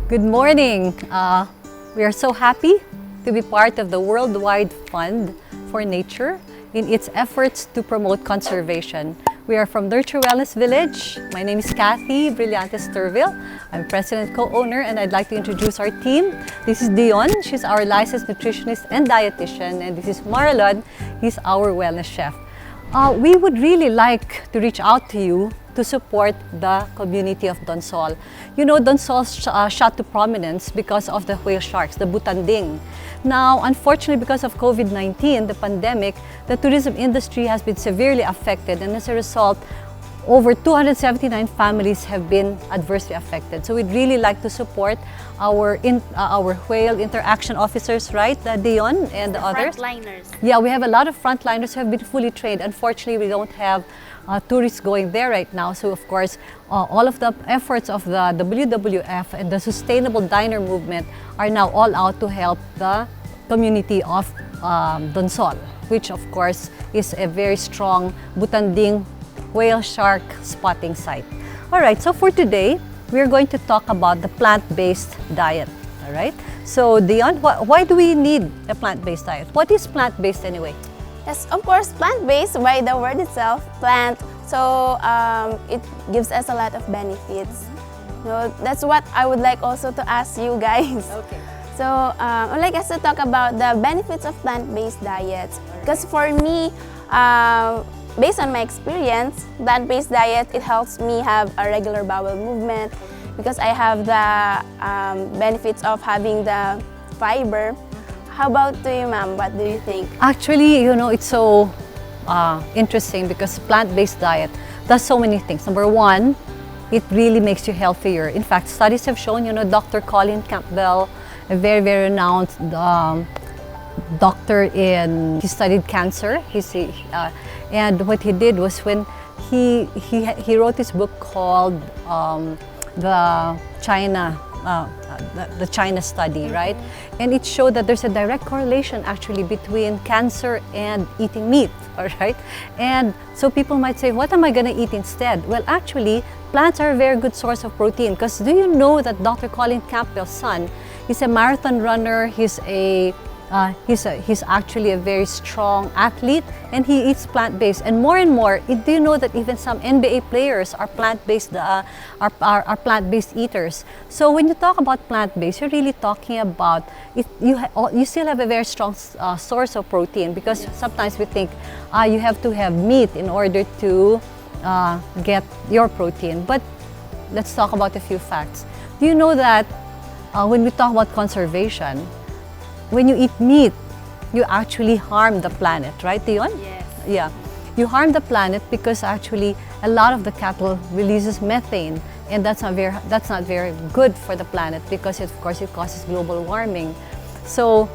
Good morning. We are so happy to be part of the Worldwide Fund for Nature in its efforts to promote conservation. We are from Nurture Wellness Village. My name is Cathy Turvill. I'm president co-owner, and I'd like to introduce our team. This is Dion. She's our licensed nutritionist and dietitian, and this is Marlon. He's our wellness chef. We would really like to reach out to you to support the community of Donsol. You know, Donsol shot to prominence because of the whale sharks, the butanding. Now, unfortunately, because of COVID-19, the pandemic, the tourism industry has been severely affected, and as a result, over 279 families have been adversely affected. So we'd really like to support our whale interaction officers, right, Dion and the others? Frontliners. Yeah, we have a lot of frontliners who have been fully trained. Unfortunately, we don't have tourists going there right now. So of course, all of the efforts of the WWF and the Sustainable Diner Movement are now all out to help the community of Donsol, which of course is a very strong butanding whale shark spotting site. All right, so for today, we're going to talk about the plant-based diet. All right, so Dion, why do we need a plant-based diet? What is plant-based anyway? Yes, of course, plant-based by the word itself, plant. So it gives us a lot of benefits. So that's what I would like also to ask you guys. Okay. So I'd like us to talk about the benefits of plant-based diets. Because for me, based on my experience, plant-based diet, it helps me have a regular bowel movement because I have the benefits of having the fiber. How about you, ma'am? What do you think? Actually, you know, it's so interesting because plant-based diet does so many things. Number one, it really makes you healthier. In fact, studies have shown, you know, Dr. Colin Campbell, a very, very renowned doctor he studied cancer. And what he did was when he wrote this book called the China study, right? And it showed that there's a direct correlation actually between cancer and eating meat, all right? And so people might say, what am I gonna eat instead? Well, actually, plants are a very good source of protein because do you know that Dr. Colin Campbell's son is a marathon runner, he's actually a very strong athlete, and he eats plant-based. And more, do you know that even some NBA players are plant-based plant-based eaters? So when you talk about plant-based, you're really talking about you still have a very strong source of protein because sometimes we think you have to have meat in order to get your protein. But let's talk about a few facts. Do you know that when we talk about conservation, when you eat meat, you actually harm the planet, right, Dion? Yes. Yeah. You harm the planet because actually a lot of the cattle releases methane, and that's not very good for the planet because of course it causes global warming. So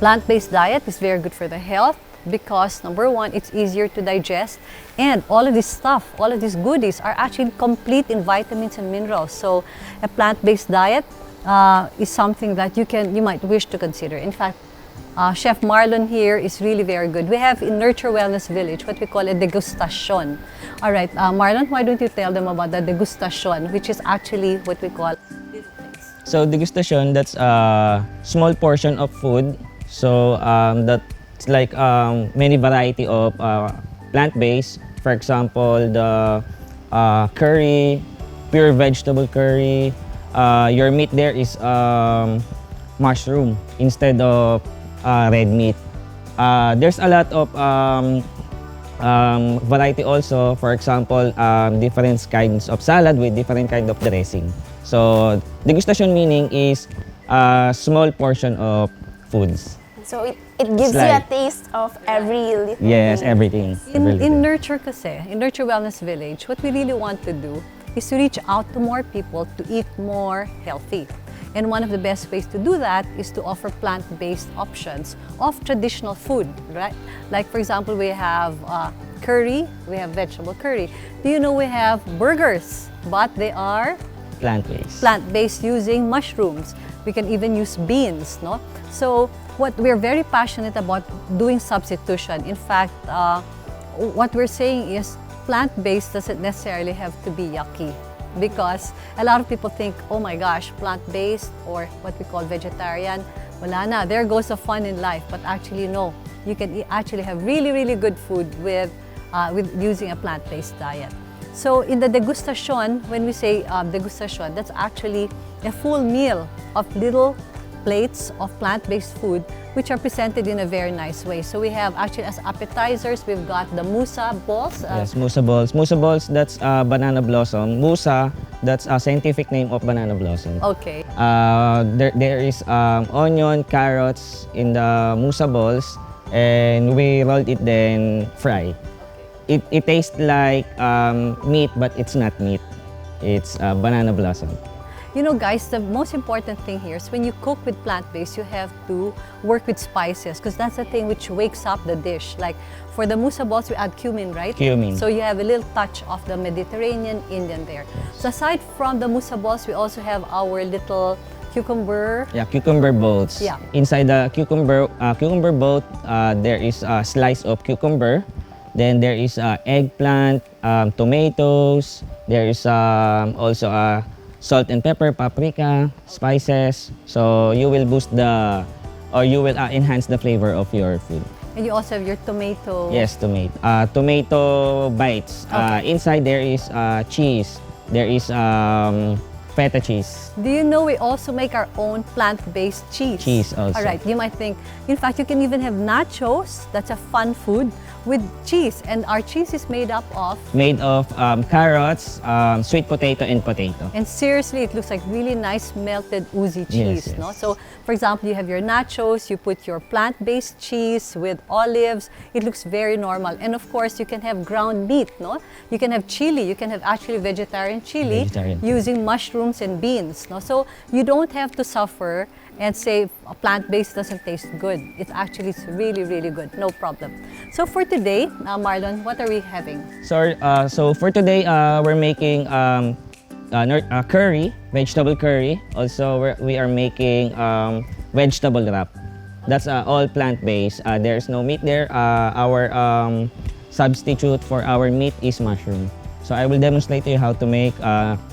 plant-based diet is very good for the health because number one, it's easier to digest, and all of this stuff, all of these goodies are actually complete in vitamins and minerals. So a plant-based diet is something that you might wish to consider. In fact, Chef Marlon here is really very good. We have in Nurture Wellness Village what we call a degustation. All right, Marlon, why don't you tell them about the degustation, which is actually what we call little things. So degustation, that's a small portion of food. So that's like many variety of plant-based. For example, the curry, pure vegetable curry. Your meat there is mushroom instead of red meat. There's a lot of variety also. For example, different kinds of salad with different kind of dressing. So degustation meaning is a small portion of foods. So it gives you a taste of every little thing. Yes, everything. In Nurture Wellness Village, what we really want to do is to reach out to more people to eat more healthy. And one of the best ways to do that is to offer plant-based options of traditional food, right? Like for example, we have curry, we have vegetable curry. Do you know we have burgers, but they are Plant-based. Plant-based using mushrooms. We can even use beans, no? So what we're very passionate about doing substitution. In fact, what we're saying is plant-based doesn't necessarily have to be yucky. because a lot of people think, oh my gosh, plant-based or what we call vegetarian, wala na, there goes the fun in life. But actually, no, you can actually have really, really good food with using a plant-based diet. So in the degustation, when we say degustation, that's actually a full meal of little plates of plant-based food which are presented in a very nice way. So we have actually as appetizers, we've got the musa balls. Yes, musa balls. Musa balls, that's banana blossom. Musa, that's a scientific name of banana blossom. Okay. There is onion, carrots in the musa balls, and we rolled it then fry. It tastes like meat, but it's not meat. It's banana blossom. You know, guys, the most important thing here is when you cook with plant-based, you have to work with spices because that's the thing which wakes up the dish. Like for the musa balls, we add cumin, right? Cumin. So you have a little touch of the Mediterranean, Indian there. Yes. So aside from the musa balls, we also have our little cucumber. Yeah, cucumber bolts. Yeah. Inside the cucumber bolt, there is a slice of cucumber. Then there is eggplant, tomatoes. There is also salt and pepper, paprika, spices. So you will boost you will enhance the flavor of your food. And you also have your tomato. Yes, tomato bites. Okay. Inside there is cheese. There is feta cheese. Do you know we also make our own plant-based cheese? Cheese also. All right, you might think, in fact, you can even have nachos. That's a fun food with cheese. And our cheese is made up of? Made of carrots, sweet potato, and potato. And seriously, it looks like really nice melted oozy cheese, Yes, no? yes. So, for example, you have your nachos, you put your plant-based cheese with olives. It looks very normal. And of course, you can have ground meat, no? You can have chili. You can have actually vegetarian chili Vegetarian. using mushrooms and beans, no? So, you don't have to suffer and say plant-based doesn't taste good. It actually is really, really good. No problem. So for today, Marlon, what are we having? So for today, we're making curry, vegetable curry. Also, we are making vegetable wrap. That's all plant-based. There's no meat there. Our substitute for our meat is mushroom. So I will demonstrate to you how to make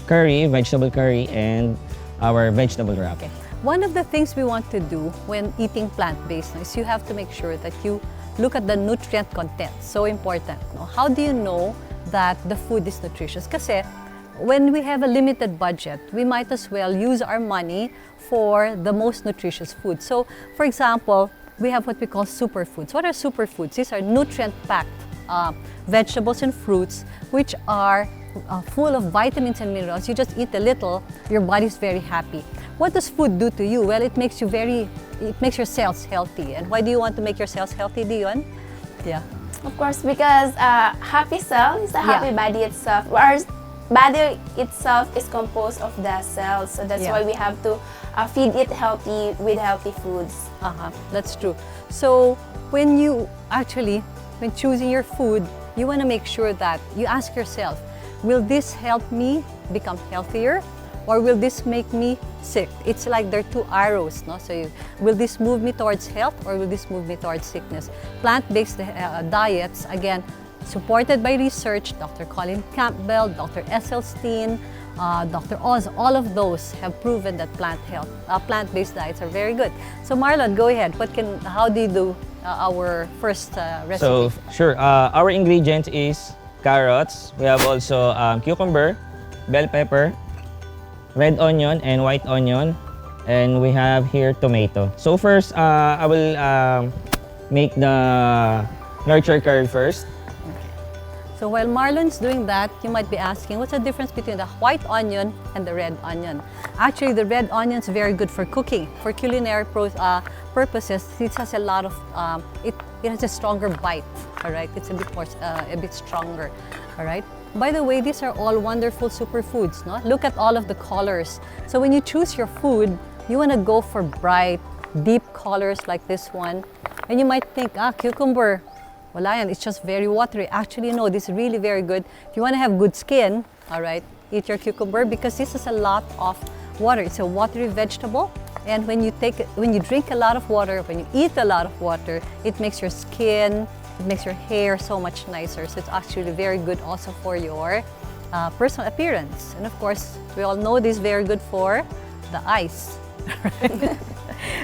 curry, vegetable curry, and our vegetable wrap. Okay. One of the things we want to do when eating plant-based is you have to make sure that you look at the nutrient content. So important. No? How do you know that the food is nutritious? Kasi when we have a limited budget, we might as well use our money for the most nutritious food. So, for example, we have what we call superfoods. What are superfoods? These are nutrient-packed vegetables and fruits which are full of vitamins and minerals. You just eat a little, your body's very happy. What does food do to you? Well, it makes your cells healthy. And why do you want to make your cells healthy, Dion? Yeah. Of course, because happy cell is a happy body itself. Our body itself is composed of the cells, so that's why we have to feed it healthy with healthy foods. That's true. So when choosing your food, you want to make sure that you ask yourself, will this help me become healthier? Or will this make me sick? It's like there are two arrows, no? So will this move me towards health or will this move me towards sickness? Plant-based diets, again, supported by research, Dr. Colin Campbell, Dr. Esselstyn, Dr. Oz, all of those have proven that plant-based diets are very good. So Marlon, go ahead. How do you do our first recipe? So sure, our ingredient is carrots. We have also cucumber, bell pepper, red onion and white onion, and we have here tomato. So first, I will make the nurture curry first. So while Marlon's doing that, you might be asking, what's the difference between the white onion and the red onion? Actually, the red onion is very good for cooking. For culinary purposes, it has a lot of, it has a stronger bite, all right? It's a bit stronger, all right? By the way, these are all wonderful superfoods, no? Look at all of the colors. So when you choose your food, you want to go for bright, deep colors like this one. And you might think, cucumber, wala yan, it's just very watery. Actually, no, this is really very good. If you want to have good skin, all right, eat your cucumber because this is a lot of water. It's a watery vegetable. And when you drink a lot of water, when you eat a lot of water, it makes your skin, it makes your hair so much nicer. So it's actually very good also for your personal appearance. And of course, we all know this is very good for the eyes.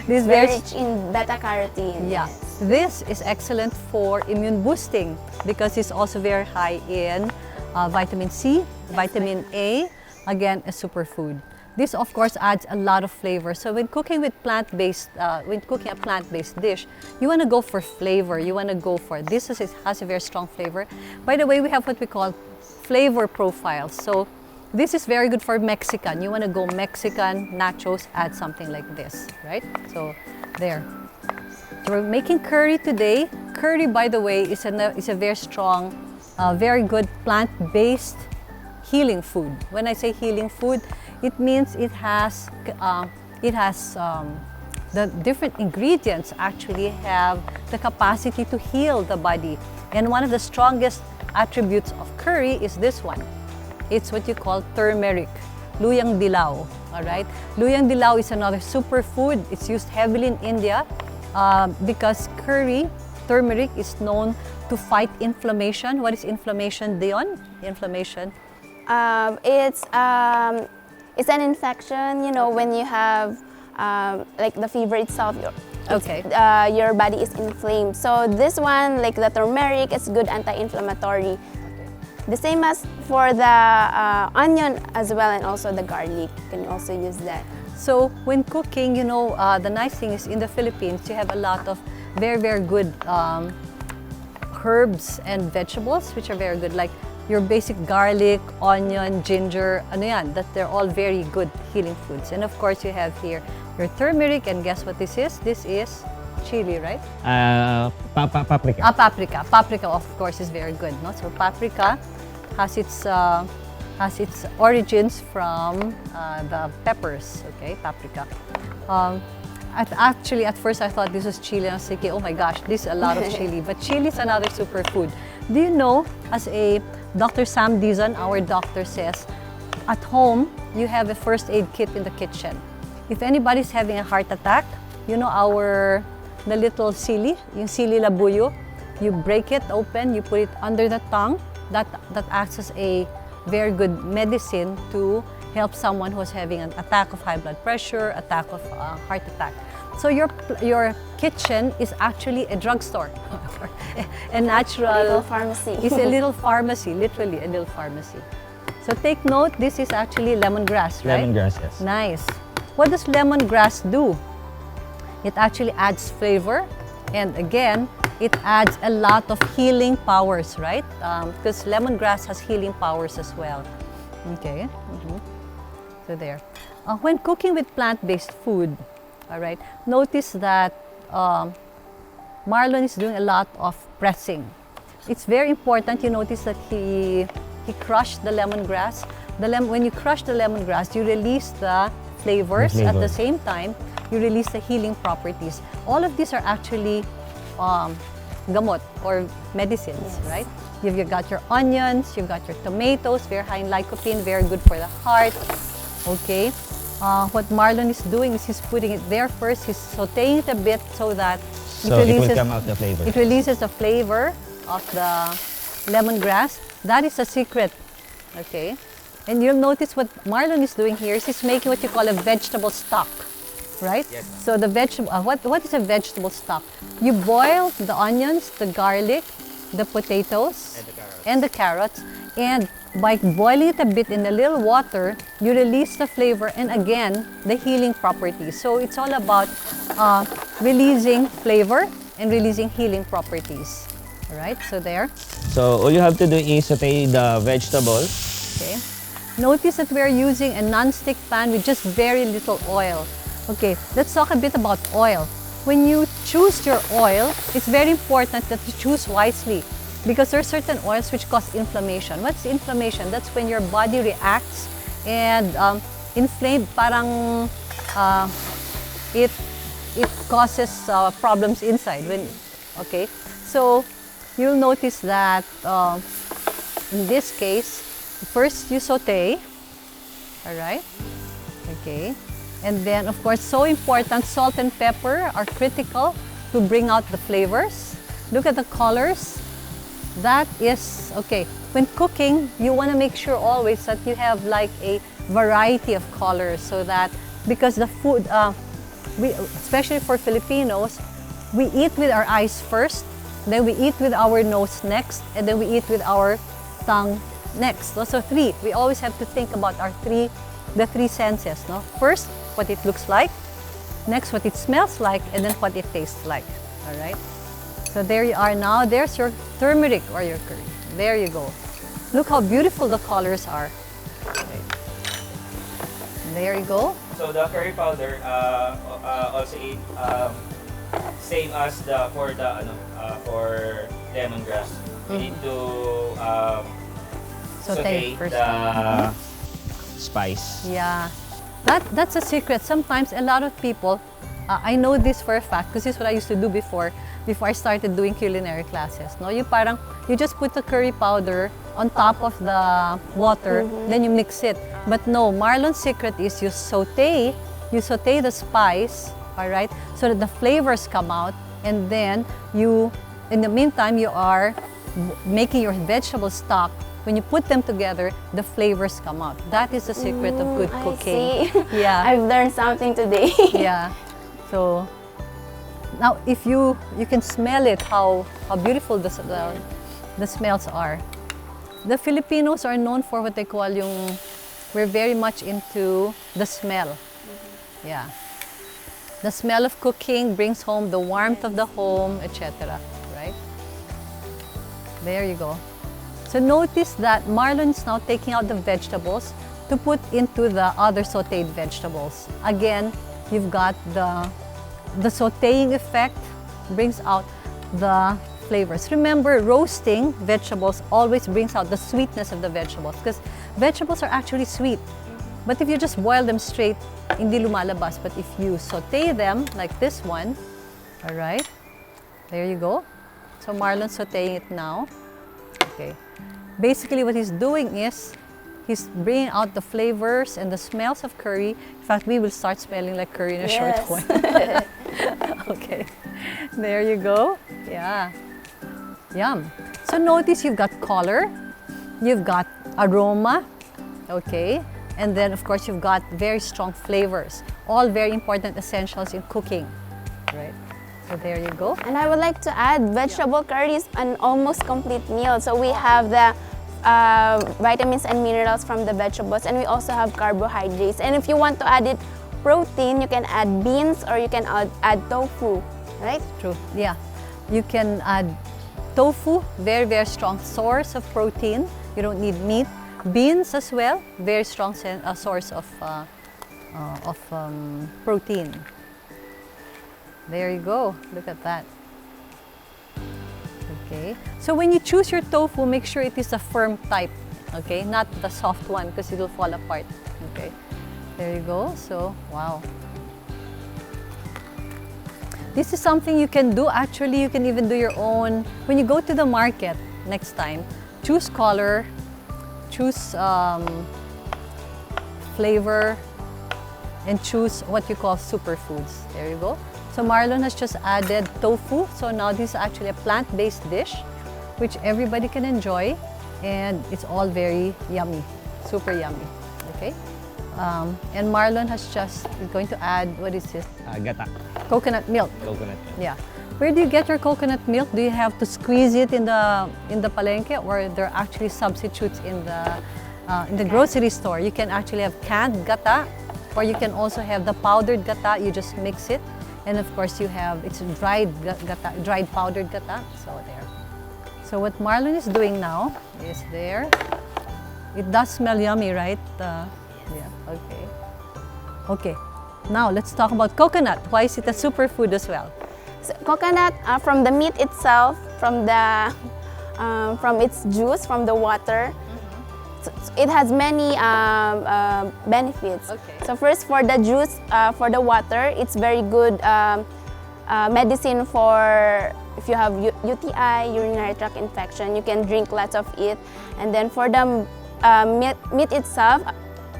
This is Very very rich in beta-carotene. yeah. Yes. This is excellent for immune boosting because it's also very high in vitamin C, vitamin A, again, a superfood. This, of course, adds a lot of flavor. So when cooking with when cooking a plant-based dish, you want to go for flavor. You want to go for this has a very strong flavor. By the way, we have what we call flavor profiles. So this is very good for Mexican. You want to go Mexican, nachos, add something like this, right? So there. So we're making curry today. Curry, by the way, is a very strong, very good plant-based healing food. When I say healing food, it means it has the different ingredients actually have the capacity to heal the body. And one of the strongest attributes of curry is this one. It's what you call turmeric, luyang dilaw, all right? Luyang dilaw is another superfood. It's used heavily in India because turmeric is known to fight inflammation. What is inflammation, Dion? Inflammation? It's an infection, you know, when you have like the fever itself, your body is inflamed. So this one, like the turmeric, is good anti-inflammatory. The same as for the onion as well, and also the garlic. You can also use that. So when cooking, you know, the nice thing is in the Philippines, you have a lot of very, very good herbs and vegetables, which are very good, like your basic garlic, onion, ginger, ano yan, that they're all very good healing foods. And of course, you have here your turmeric, and guess what this is? This is chili, right? Paprika. Paprika. Paprika, of course, is very good. No? So paprika has its origins from the peppers. Okay, paprika. Actually, at first I thought this was chili. I was thinking, oh my gosh, this is a lot of chili. But chili is another superfood. Do you know, as a Dr. Sam Dizon, our doctor, says, at home you have a first aid kit in the kitchen. If anybody's having a heart attack, you know the little sili, yung sili labuyo, you break it open, you put it under the tongue. That acts as a very good medicine to help someone who's having an attack of high blood pressure, attack of heart attack. So your kitchen is actually a drugstore, a natural little pharmacy. It's a little pharmacy, literally a little pharmacy. So take note, this is actually lemongrass, right? Lemongrass, yes. Nice. What does lemongrass do? It actually adds flavor, and again, it adds a lot of healing powers, right? Because lemongrass has healing powers as well. Okay. So there. When cooking with plant-based food, all right, notice that Marlon is doing a lot of pressing. It's very important. You notice that he crushed the lemongrass. When you crush the lemongrass, you release the flavors. At the same time, you release the healing properties. All of these are actually gamot or medicines, yes. Right? You've got your onions, you've got your tomatoes, very high in lycopene, very good for the heart. Okay. What Marlon is doing is he's putting it there first. He's sauteing it a bit so that it will come out the flavor. It releases the flavor of the lemongrass. That is a secret. Okay. And you'll notice what Marlon is doing here is he's making what you call a vegetable stock, right? Yes. So the vegetable, what is a vegetable stock? You boil the onions, the garlic, the potatoes, and the carrots, and by boiling it a bit in a little water, you release the flavor and again, the healing properties. So it's all about releasing flavor and releasing healing properties. All right, so there. So all you have to do is saute the vegetables. Okay. Notice that we're using a non-stick pan with just very little oil. Okay, let's talk a bit about oil. When you choose your oil, it's very important that you choose wisely because there are certain oils which cause inflammation. What's inflammation? That's when your body reacts and inflamed, parang it causes problems inside. Okay, so you'll notice that in this case, first you saute, all right, okay, and then of course, so important, salt and pepper are critical to bring out the flavors. Look at the colors. That is, okay, when cooking, you want to make sure always that you have like a variety of colors, so that because the food, especially for Filipinos, we eat with our eyes first, then we eat with our nose next, and then we eat with our tongue next. So three. We always have to think about the three senses. No? First, what it looks like. Next, what it smells like, and then what it tastes like. All right. So there you are now. There's your turmeric or your curry. There you go. Look how beautiful the colors are. Okay. There you go. So the curry powder also same as for lemongrass. You need to saute first. the spice. Yeah, that's a secret. Sometimes a lot of people, I know this for a fact because this is what I used to do before I started doing culinary classes. No, you just put the curry powder on top of the water, then you mix it. But no, Marlon's secret is you saute the spice, all right, so that the flavors come out, and then in the meantime, you are making your vegetable stock. When you put them together, the flavors come out. That is the secret of good cooking. I see. Yeah. I've learned something today. Yeah. So now, if you can smell it, how beautiful the smells are. The Filipinos are known for what they call we're very much into the smell. Yeah. The smell of cooking brings home the warmth of the home, etc. Right? There you go. So notice that Marlon is now taking out the vegetables to put into the other sauteed vegetables. Again, you've got the sauteing effect brings out the flavors. Remember, roasting vegetables always brings out the sweetness of the vegetables because vegetables are actually sweet. But if you just boil them straight, hindi lumalabas. But if you saute them like this one, all right, there you go. So Marlon's sauteing it now. Okay. Basically, what he's doing is he's bringing out the flavors and the smells of curry. In fact, we will start smelling like curry in a short while. Okay. There you go. Yeah. Yum. So notice you've got color, you've got aroma, okay, and then of course you've got very strong flavors. All very important essentials in cooking, right? So there you go. And I would like to add, vegetable curry is an almost complete meal. So we have the vitamins and minerals from the vegetables, and we also have carbohydrates. And if you want to add it protein, you can add beans or you can add tofu, right? True, yeah. You can add tofu, very, very strong source of protein. You don't need meat. Beans as well, very strong source of protein. There you go. Look at that. Okay. So when you choose your tofu, make sure it is a firm type. Okay, not the soft one because it will fall apart. Okay. There you go. So wow. This is something you can do. Actually, you can even do your own. When you go to the market next time, choose color, choose flavor, and choose what you call superfoods. There you go. So Marlon has just added tofu. So now this is actually a plant-based dish, which everybody can enjoy, and it's all very yummy, super yummy. Okay. And Marlon is going to add, what is this? Gata. Coconut milk. Coconut. Yeah. Where do you get your coconut milk? Do you have to squeeze it in the palengke, or there are actually substitutes in the grocery store? You can actually have canned gata, or you can also have the powdered gata. You just mix it, and of course it's dried gata, dried powdered gata. So there. So what Marlon is doing now is there. It does smell yummy, right? Yeah. Okay. Okay. Now let's talk about coconut. Why is it a superfood as well? So coconut, from the meat itself, from its juice, from the water, so it has many benefits. Okay. So first, for the juice, for the water, it's very good medicine for if you have UTI, urinary tract infection. You can drink lots of it. And then for the meat itself,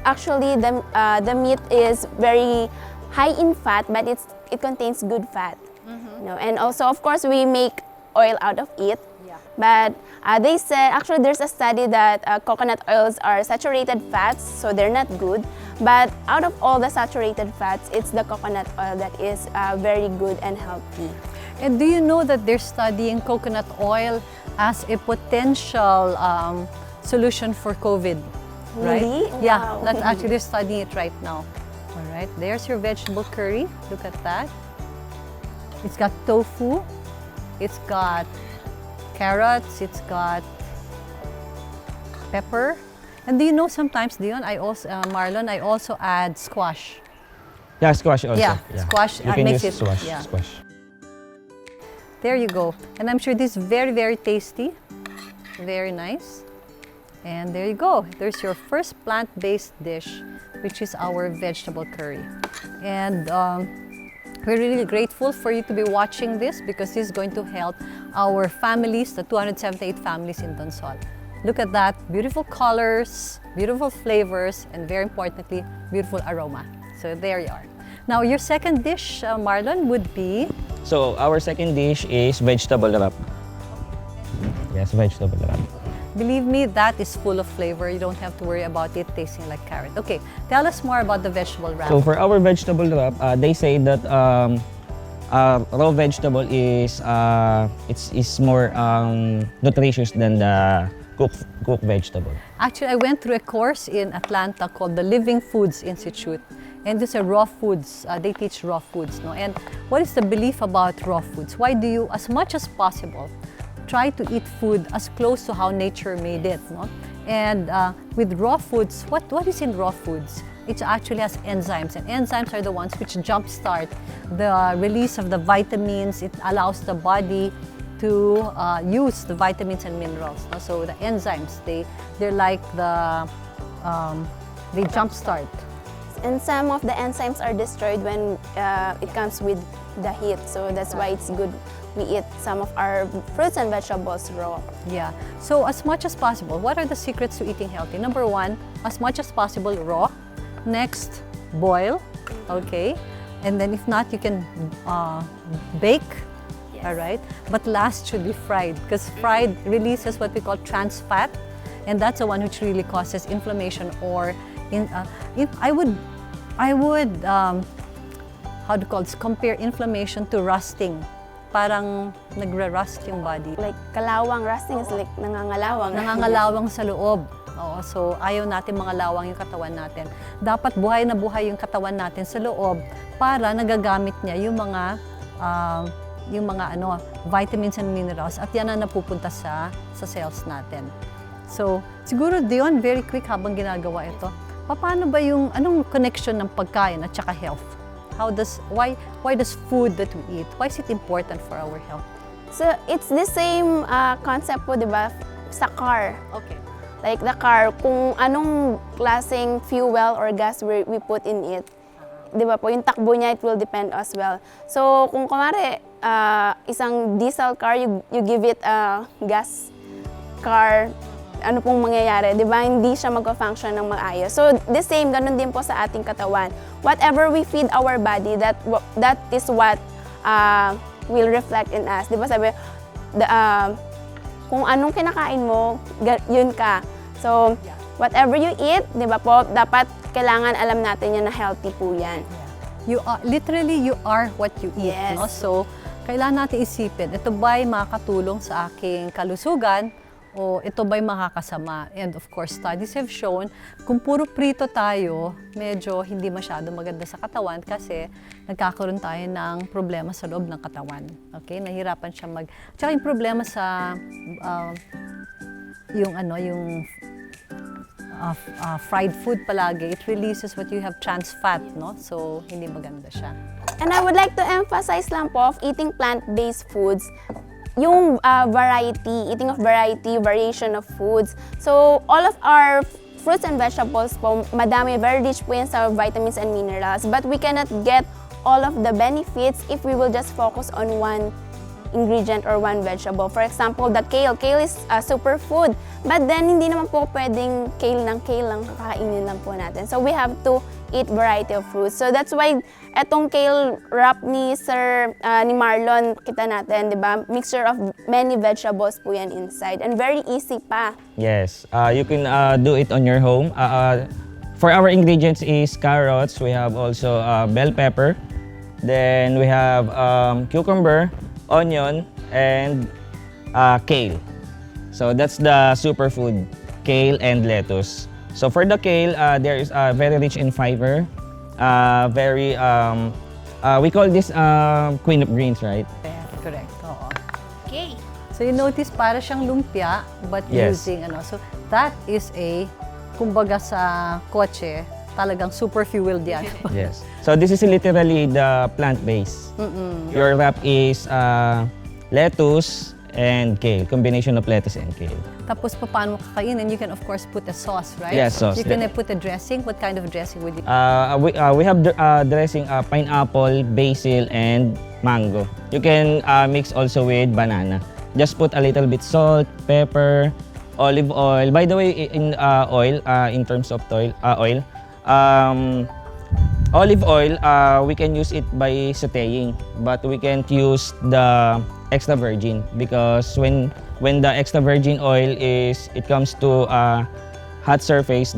actually the meat is very high in fat, but it contains good fat. You know, and also, of course, we make oil out of it. Yeah. But they said, actually there's a study that coconut oils are saturated fats, so they're not good. But out of all the saturated fats, it's the coconut oil that is very good and healthy. And do you know that they're studying coconut oil as a potential solution for COVID? Right? Really? Yeah, Wow. that's actually they're studying it right now. All right, there's your vegetable curry. Look at that. It's got tofu. It's got carrots. It's got pepper. And do you know sometimes, Dion, Marlon, I also add squash. Yeah, squash also. Yeah, squash You can makes use it. squash. Yeah. Squash. There you go. And I'm sure this is very, very tasty. Very nice. And there you go. There's your first plant-based dish, which is our vegetable curry. And we're really grateful for you to be watching this because this is going to help our families, the 278 families in Donsol. Look at that, beautiful colors, beautiful flavors, and very importantly, beautiful aroma. So there you are. Now your second dish, Marlon, would be? So our second dish is vegetable wrap. Yes, vegetable wrap. Believe me, that is full of flavor. You don't have to worry about it tasting like carrot. Okay, tell us more about the vegetable wrap. So for our vegetable wrap, they say that raw vegetable is it's more nutritious than the cooked vegetable. Actually, I went through a course in Atlanta called the Living Foods Institute. And this is raw foods. They teach raw foods. No? And what is the belief about raw foods? Why do you, as much as possible, try to eat food as close to how nature made it? No? And with raw foods, what is in raw foods? It actually has enzymes. And enzymes are the ones which jumpstart the release of the vitamins. It allows the body to use the vitamins and minerals. No? So the enzymes, they're like the, they jumpstart. And some of the enzymes are destroyed when it comes with the heat. So that's why it's good we eat some of our fruits and vegetables raw. Yeah. So as much as possible, what are the secrets to eating healthy? Number one, as much as possible raw. Next, boil. Okay. And then if not, you can bake. Yes. All right. But last should be fried because fried releases what we call trans fat, and that's the one which really causes inflammation or I would how do you call this? Compare inflammation to rusting. Parang nagre-rust yung body. Like kalawang, rusting is like nangangalawang. Nangangalawang sa loob. Oo, so ayaw natin mga lawang yung katawan natin. Dapat buhay na buhay yung katawan natin sa loob para nagagamit niya yung mga vitamins and minerals at yan ang napupunta sa cells natin. So, siguro Dion, very quick habang ginagawa ito. Paano ba anong connection ng pagkain at saka health? Why does food that we eat, why is it important for our health? So, it's the same concept po, di ba, sa car. Okay. Like the car, kung anong klaseng fuel or gas we put in it, di ba po, yung takbo niya, it will depend as well. So, kung kumari, isang diesel car, you give it a gas car, ano pong mangyayari, di ba? Hindi siya mag-function ng maayos. So, the same, ganun din po sa ating katawan. Whatever we feed our body, that is what will reflect in us. Di ba sabi, kung anong kinakain mo, yun ka. So, whatever you eat, di ba po, dapat kailangan alam natin yan na healthy po yan. Literally, you are what you eat. Yes. No? So, kailangan natin isipin, ito ba'y makakatulong sa aking kalusugan o ito ba'y makakasama? And of course, studies have shown, kung puro prito tayo, medyo hindi masyado maganda sa katawan kasi nagkakaroon tayo ng problema sa loob ng katawan. Okay? Nahirapan siya Tsaka yung problema sa fried food palagi, it releases what you have trans fat, no? So, hindi maganda siya. And I would like to emphasize lang po of eating plant-based foods, yung eating of variation of foods. So, all of our fruits and vegetables po, madami, very rich po yan sa vitamins and minerals. But we cannot get all of the benefits if we will just focus on one ingredient or one vegetable. For example, the kale. Kale is a superfood. But then, hindi naman po pwedeng kale lang kakainin lang po natin. So, we have to eat variety of fruits. So, that's why etong kale wrap ni ni Marlon, kita natin, di ba? Mixture of many vegetables po yan inside. And very easy pa. Yes, you can do it on your home. For our ingredients is carrots. We have also bell pepper. Then we have cucumber, onion, and kale. So that's the superfood, kale and lettuce. So for the kale, there is very rich in fiber. We call this queen of greens, right? Correct. Oo. Okay. So you notice para siyang lumpia but Yes. using ano. So that is kumbaga sa kotse, talagang super fueled yan. Yes. So this is literally the plant base. Your wrap is lettuce and kale, combination of lettuce and kale. Tapos paano mo kakainin? You can of course put a sauce, right? Yes, sauce. You can put a dressing. What kind of dressing would you? We have dressing pineapple, basil, and mango. You can mix also with banana. Just put a little bit salt, pepper, olive oil. By the way, in in terms of oil, olive oil, we can use it by sautéing, but we can't use the extra virgin because when the extra virgin oil it comes to hot surface,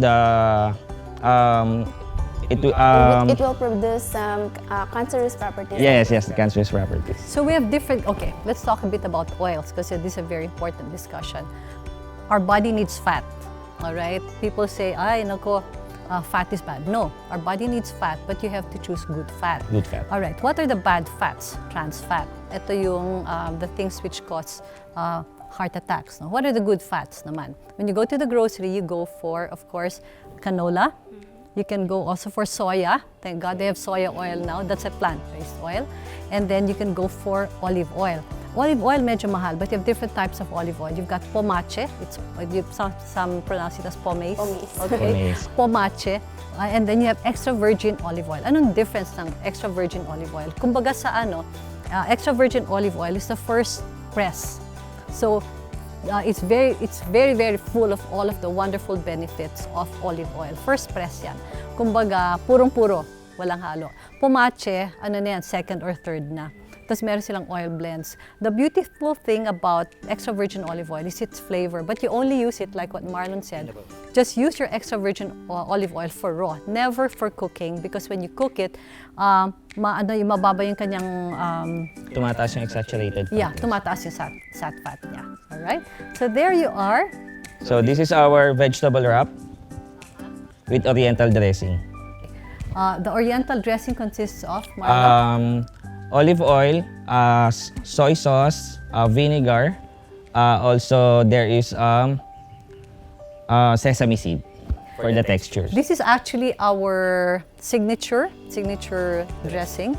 it will produce some cancerous properties. yes, the cancerous properties. So we have different, okay, let's talk a bit about oils because this is a very important discussion. Our body needs fat, all right? People say, ay, nako, fat is bad. No, our body needs fat, but you have to choose good fat. Good fat. All right, what are the bad fats? Trans fat. Ito yung the things which cause heart attacks. No? What are the good fats naman? When you go to the grocery, you go for, of course, canola. You can go also for soya. Thank God they have soya oil now. That's a plant-based oil. And then you can go for olive oil. Olive oil medyo mahal, but you have different types of olive oil. You've got pomace. Some pronounce it as pomace. Pomace. Okay. Pomace. Pomace. And then you have extra virgin olive oil. Anong difference ng extra virgin olive oil? Kumbaga sa extra virgin olive oil is the first press. So it's very very full of all of the wonderful benefits of olive oil. First press yan. Kumbaga purong-puro, walang halo. Pomace, ano na yan, second or third na. Tapos meron silang oil blends. The beautiful thing about extra virgin olive oil is its flavor, but you only use it like what Marlon said. Just use your extra virgin olive oil for raw, never for cooking, because when you cook it, mababa yung kanyang Tumataas yung saturated fat. yeah, tumataas yung sat fat niya. All right? So there you are. So this is our vegetable wrap with oriental dressing. The oriental dressing consists of, Marlon? Olive oil, soy sauce, vinegar. Also, there is sesame seed for the texture. This is actually our signature dressing.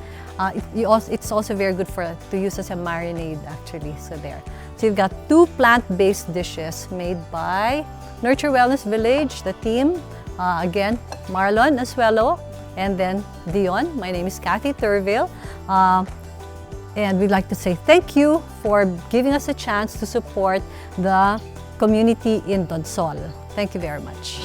It's also very good to use as a marinade actually. So there. So you've got two plant-based dishes made by Nurture Wellness Village, the team. Again, Marlon Asuelo, and then Dion. My name is Cathy Turvill. And we'd like to say thank you for giving us a chance to support the community in Donsol. Thank you very much.